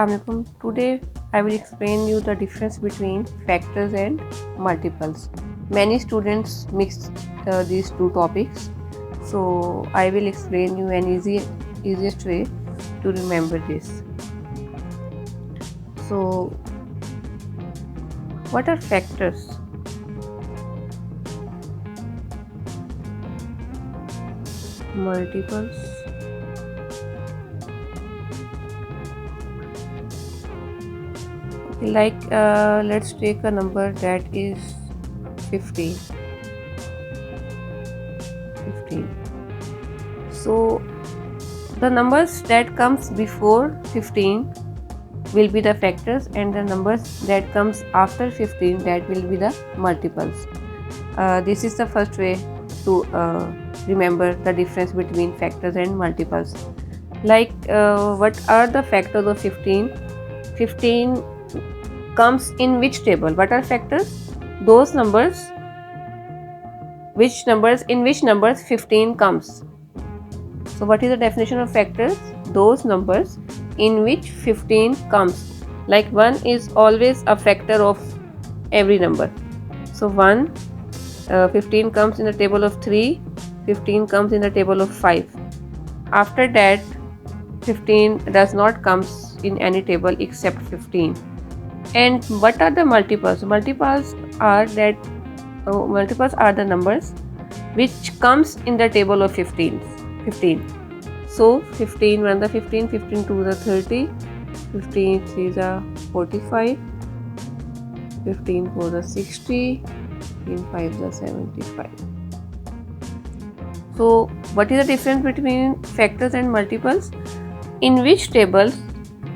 Assalamualaikum. Today I will explain you the difference between factors and multiples. Many students mix these two topics, so I will explain you an easiest way to remember this. So, what are factors? Multiples. Like let's take a number that is 15. So the numbers that comes before 15 will be the factors, and the numbers that comes after 15, that will be the multiples. This is the first way to remember the difference between factors and multiples. Like what are the factors of 15? 15 comes in which table? What are factors? Those numbers in which numbers 15 comes. So what is the definition of factors? Those numbers in which 15 comes. Like 1 is always a factor of every number. So 15 comes in the table of 3, 15 comes in the table of 5. After that 15 does not comes in any table except 15. And what are the multiples? Multiples are the numbers which comes in the table of 15. So 15 1 the 15, 15 2 the 30, 15 3 the 45, 15 4 the 60, 15 5 the 75. So what is the difference between factors and multiples? In which tables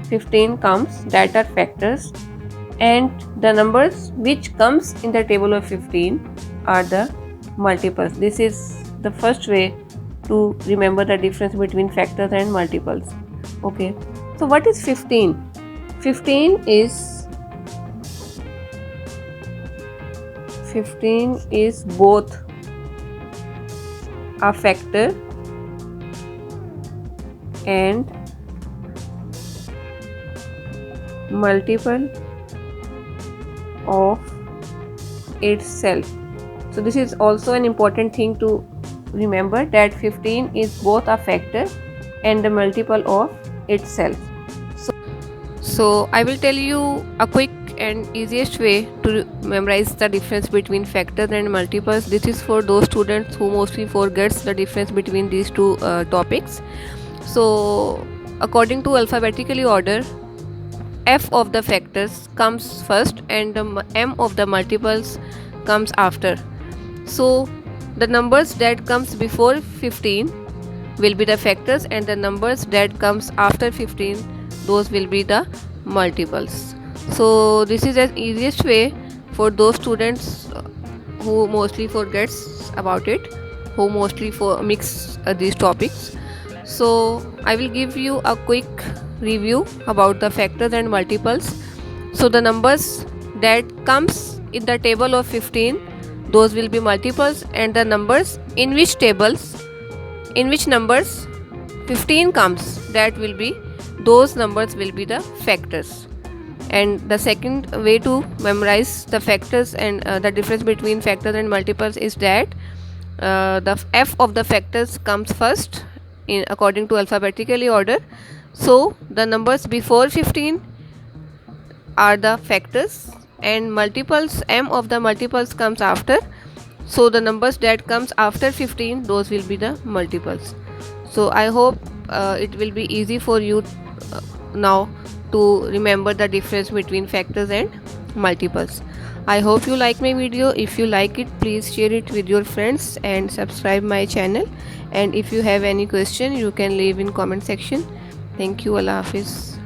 15 comes, that are factors, and the numbers which comes in the table of 15 are the multiples. This is the first way to remember the difference between factors and multiples. Okay, so what is 15? 15 is both a factor and multiple of itself. So this is also an important thing to remember, that 15 is both a factor and a multiple of itself. So I will tell you a quick and easiest way to memorize the difference between factors and multiples. This is for those students who mostly forgets the difference between these two topics. So according to alphabetically order, f of the factors comes first and the m of the multiples comes after. So the numbers that comes before 15 will be the factors, and the numbers that comes after 15, those will be the multiples. So this is the easiest way for those students who mostly forgets about it, who mostly mix these topics. So I will give you a quick review about the factors and multiples. So the numbers that comes in the table of 15, those will be multiples, and the numbers in which numbers 15 comes, those numbers will be the factors. And the second way to memorize the factors and the difference between factors and multiples is that the f of the factors comes first according to alphabetically order. So the numbers before 15 are the factors, and multiples, m of the multiples comes after. So the numbers that comes after 15, those will be the multiples. So I hope it will be easy for you now to remember the difference between factors and multiples. I hope you like my video. If you like it, please share it with your friends and subscribe my channel. And if you have any question, you can leave in comment section. Thank you. Allah Hafiz.